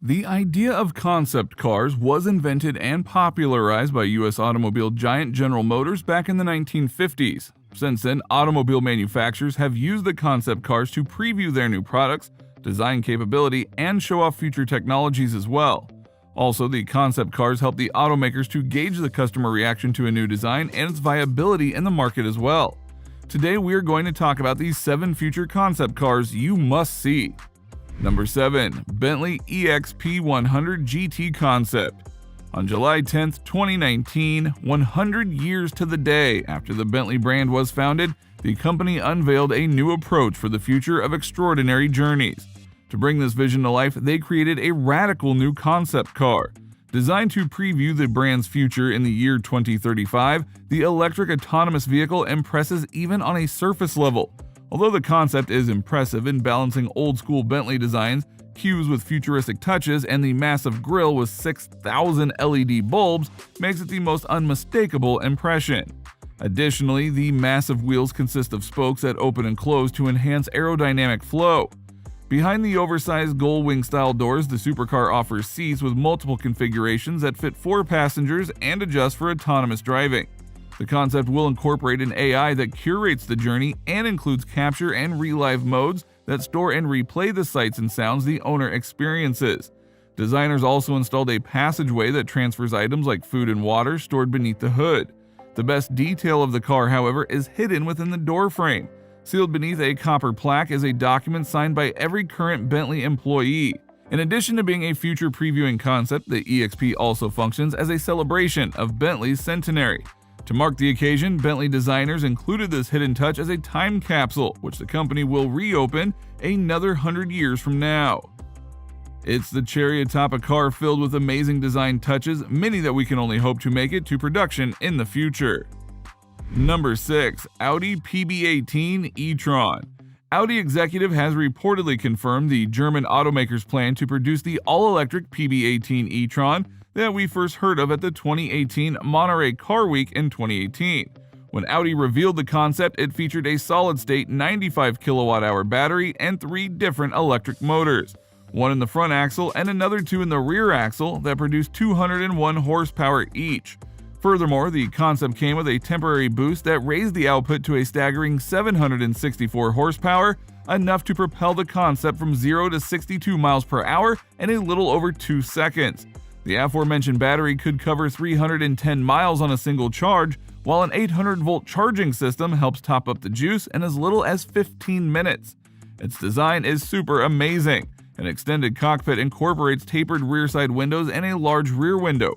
The idea of concept cars was invented and popularized by U.S. automobile giant General Motors back in the 1950s. Since then, automobile manufacturers have used the concept cars to preview their new products, design capability, and show off future technologies as well. Also, the concept cars help the automakers to gauge the customer reaction to a new design and its viability in the market as well. Today, we are going to talk about these 7 future concept cars you must see. Number 7. Bentley EXP 100 GT Concept. On July 10, 2019, 100 years to the day after the Bentley brand was founded, the company unveiled a new approach for the future of extraordinary journeys. To bring this vision to life, they created a radical new concept car. Designed to preview the brand's future in the year 2035, the electric autonomous vehicle impresses even on a surface level. Although the concept is impressive in balancing old-school Bentley designs, cues with futuristic touches, and the massive grille with 6,000 LED bulbs makes it the most unmistakable impression. Additionally, the massive wheels consist of spokes that open and close to enhance aerodynamic flow. Behind the oversized gull-wing-style doors, the supercar offers seats with multiple configurations that fit 4 passengers and adjust for autonomous driving. The concept will incorporate an AI that curates the journey and includes capture and relive modes that store and replay the sights and sounds the owner experiences. Designers also installed a passageway that transfers items like food and water stored beneath the hood. The best detail of the car, however, is hidden within the door frame. Sealed beneath a copper plaque is a document signed by every current Bentley employee. In addition to being a future previewing concept, the EXP also functions as a celebration of Bentley's centenary. To mark the occasion, Bentley designers included this hidden touch as a time capsule, which the company will reopen another 100 years from now. It's the cherry atop a car filled with amazing design touches, many that we can only hope to make it to production in the future. Number 6. Audi PB18 e-tron. Audi executive has reportedly confirmed the German automaker's plan to produce the all-electric PB18 e-tron that we first heard of at the 2018 Monterey Car Week in 2018. When Audi revealed the concept, it featured a solid-state 95 kWh battery and 3 different electric motors, one in the front axle and another 2 in the rear axle that produced 201 horsepower each. Furthermore, the concept came with a temporary boost that raised the output to a staggering 764 horsepower, enough to propel the concept from 0 to 62 miles per hour in a little over 2 seconds. The aforementioned battery could cover 310 miles on a single charge, while an 800-volt charging system helps top up the juice in as little as 15 minutes. Its design is super amazing. An extended cockpit incorporates tapered rear-side windows and a large rear window.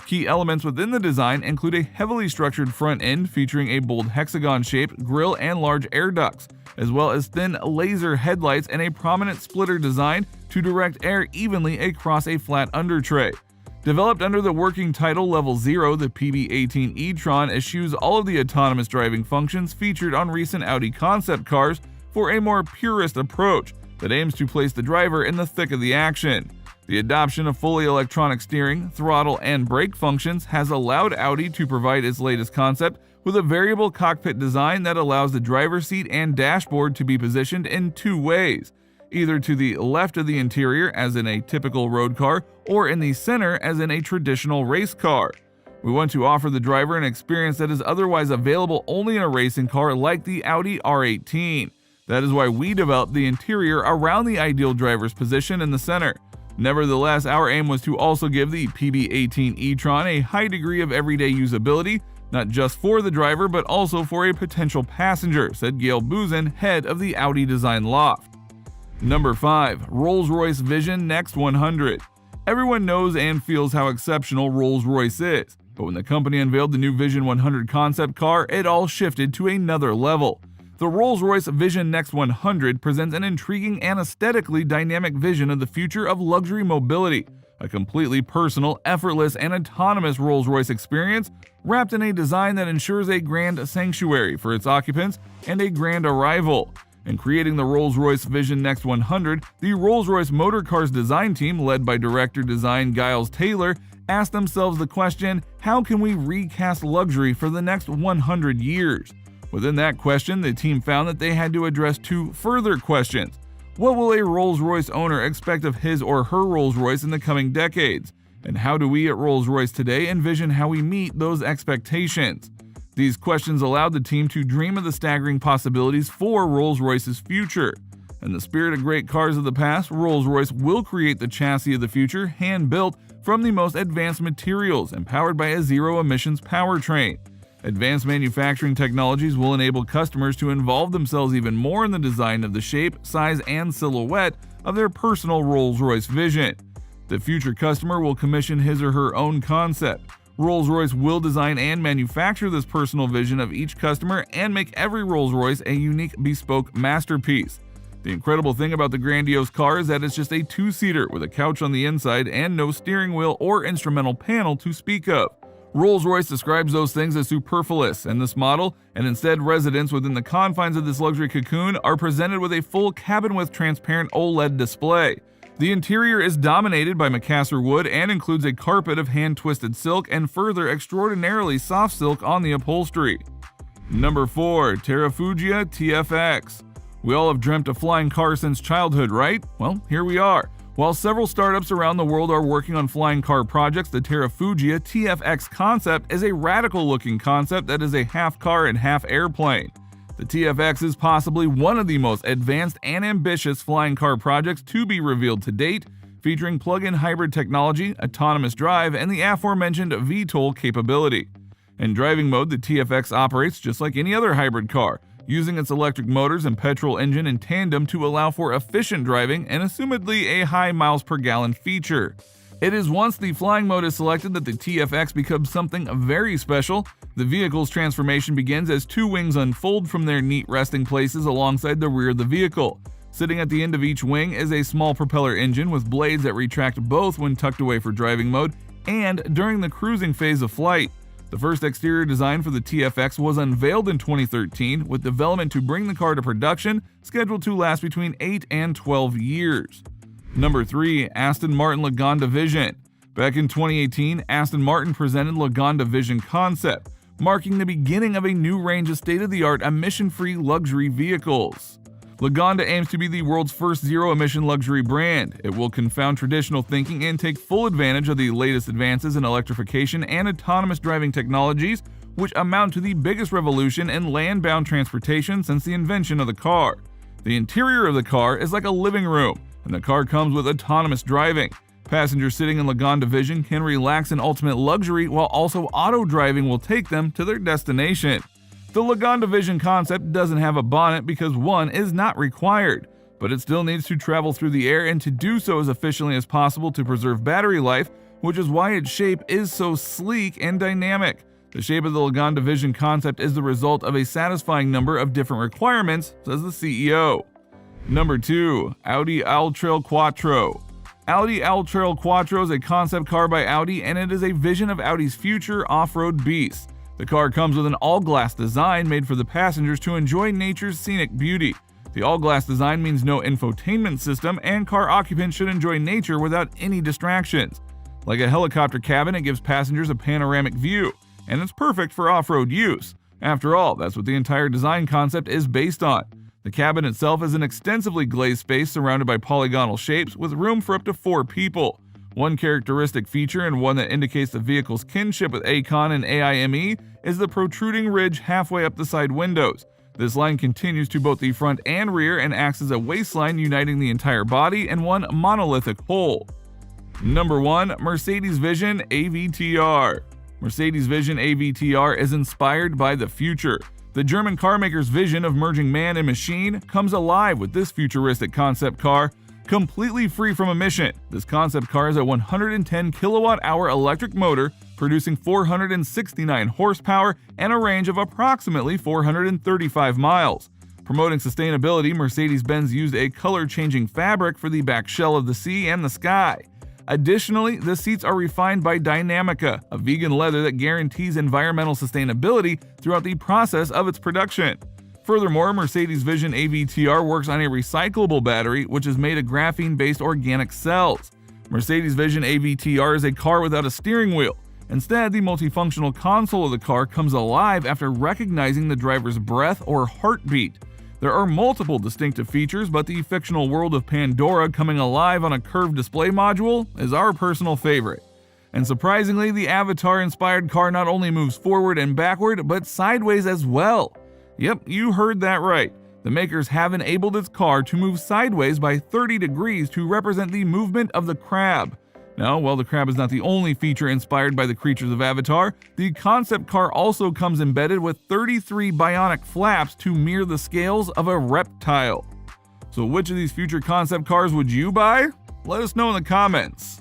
Key elements within the design include a heavily structured front end featuring a bold hexagon-shaped grille and large air ducts, as well as thin laser headlights and a prominent splitter design to direct air evenly across a flat undertray. Developed under the working title Level 0, the PB18 e-tron eschews all of the autonomous driving functions featured on recent Audi concept cars for a more purist approach that aims to place the driver in the thick of the action. The adoption of fully electronic steering, throttle, and brake functions has allowed Audi to provide its latest concept with a variable cockpit design that allows the driver's seat and dashboard to be positioned in 2 ways, either to the left of the interior as in a typical road car or in the center as in a traditional race car. We want to offer the driver an experience that is otherwise available only in a racing car like the Audi R18. That is why we developed the interior around the ideal driver's position in the center. Nevertheless, our aim was to also give the PB18 e-tron a high degree of everyday usability, not just for the driver but also for a potential passenger, said Gail Boozin, head of the Audi Design Loft. Number 5. Rolls-Royce Vision Next 100. Everyone knows and feels how exceptional Rolls-Royce is, but when the company unveiled the new Vision 100 concept car, it all shifted to another level. The Rolls-Royce Vision Next 100 presents an intriguing and aesthetically dynamic vision of the future of luxury mobility, a completely personal, effortless, and autonomous Rolls-Royce experience wrapped in a design that ensures a grand sanctuary for its occupants and a grand arrival. In creating the Rolls-Royce Vision Next 100, the Rolls-Royce Motor Cars design team, led by Director Design Giles Taylor, asked themselves the question, how can we recast luxury for the next 100 years? Within that question, the team found that they had to address 2 further questions. What will a Rolls-Royce owner expect of his or her Rolls-Royce in the coming decades? And how do we at Rolls-Royce today envision how we meet those expectations? These questions allowed the team to dream of the staggering possibilities for Rolls-Royce's future. In the spirit of great cars of the past, Rolls-Royce will create the chassis of the future hand-built from the most advanced materials and powered by a zero-emissions powertrain. Advanced manufacturing technologies will enable customers to involve themselves even more in the design of the shape, size, and silhouette of their personal Rolls-Royce vision. The future customer will commission his or her own concept. Rolls-Royce will design and manufacture this personal vision of each customer and make every Rolls-Royce a unique, bespoke masterpiece. The incredible thing about the grandiose car is that it's just a two-seater with a couch on the inside and no steering wheel or instrumental panel to speak of. Rolls-Royce describes those things as superfluous in this model, and instead residents within the confines of this luxury cocoon are presented with a full cabin-width transparent OLED display. The interior is dominated by Macassar wood and includes a carpet of hand-twisted silk and further extraordinarily soft silk on the upholstery. Number 4. Terrafugia TFX. We all have dreamt of flying cars since childhood, right? Well, here we are. While several startups around the world are working on flying car projects, the Terrafugia TFX concept is a radical-looking concept that is a half car and half airplane. The TFX is possibly one of the most advanced and ambitious flying car projects to be revealed to date, featuring plug-in hybrid technology, autonomous drive, and the aforementioned VTOL capability. In driving mode, the TFX operates just like any other hybrid car, using its electric motors and petrol engine in tandem to allow for efficient driving and assumedly a high miles per gallon feature. It is once the flying mode is selected that the TFX becomes something very special. The vehicle's transformation begins as two wings unfold from their neat resting places alongside the rear of the vehicle. Sitting at the end of each wing is a small propeller engine with blades that retract both when tucked away for driving mode and during the cruising phase of flight. The first exterior design for the TFX was unveiled in 2013, with development to bring the car to production scheduled to last between 8 and 12 years. Number 3. Aston Martin Lagonda Vision. Back in 2018, Aston Martin presented Lagonda Vision concept, marking the beginning of a new range of state-of-the-art emission-free luxury vehicles. Lagonda aims to be the world's first zero-emission luxury brand. It will confound traditional thinking and take full advantage of the latest advances in electrification and autonomous driving technologies, which amount to the biggest revolution in land-bound transportation since the invention of the car. The interior of the car is like a living room, and the car comes with autonomous driving. Passengers sitting in Lagonda Vision can relax in ultimate luxury, while also auto-driving will take them to their destination. The Lagonda Vision concept doesn't have a bonnet because one is not required, but it still needs to travel through the air and to do so as efficiently as possible to preserve battery life, which is why its shape is so sleek and dynamic. The shape of the Lagonda Vision concept is the result of a satisfying number of different requirements, says the CEO. Number 2. Audi Alltrail Quattro. Audi Alltrail Quattro is a concept car by Audi, and it is a vision of Audi's future off-road beast. The car comes with an all-glass design made for the passengers to enjoy nature's scenic beauty. The all-glass design means no infotainment system, and car occupants should enjoy nature without any distractions. Like a helicopter cabin, it gives passengers a panoramic view, and it's perfect for off-road use. After all, that's what the entire design concept is based on. The cabin itself is an extensively glazed space surrounded by polygonal shapes with room for up to 4 people. One characteristic feature, and one that indicates the vehicle's kinship with Acon and AIME, is the protruding ridge halfway up the side windows. This line continues to both the front and rear and acts as a waistline uniting the entire body in one monolithic whole. Number 1. Mercedes Vision AVTR. Mercedes Vision AVTR is inspired by the future. The German carmaker's vision of merging man and machine comes alive with this futuristic concept car. Completely free from emission, this concept car has a 110 kilowatt-hour electric motor producing 469 horsepower and a range of approximately 435 miles. Promoting sustainability, Mercedes-Benz used a color-changing fabric for the back shell of the sea and the sky. Additionally, the seats are refined by Dynamica, a vegan leather that guarantees environmental sustainability throughout the process of its production. Furthermore, Mercedes Vision AVTR works on a recyclable battery, which is made of graphene-based organic cells. Mercedes Vision AVTR is a car without a steering wheel. Instead, the multifunctional console of the car comes alive after recognizing the driver's breath or heartbeat. There are multiple distinctive features, but the fictional world of Pandora coming alive on a curved display module is our personal favorite. And surprisingly, the Avatar-inspired car not only moves forward and backward, but sideways as well. Yep, you heard that right. The makers have enabled its car to move sideways by 30 degrees to represent the movement of the crab. Now, while the crab is not the only feature inspired by the creatures of Avatar, the concept car also comes embedded with 33 bionic flaps to mirror the scales of a reptile. So which of these future concept cars would you buy? Let us know in the comments.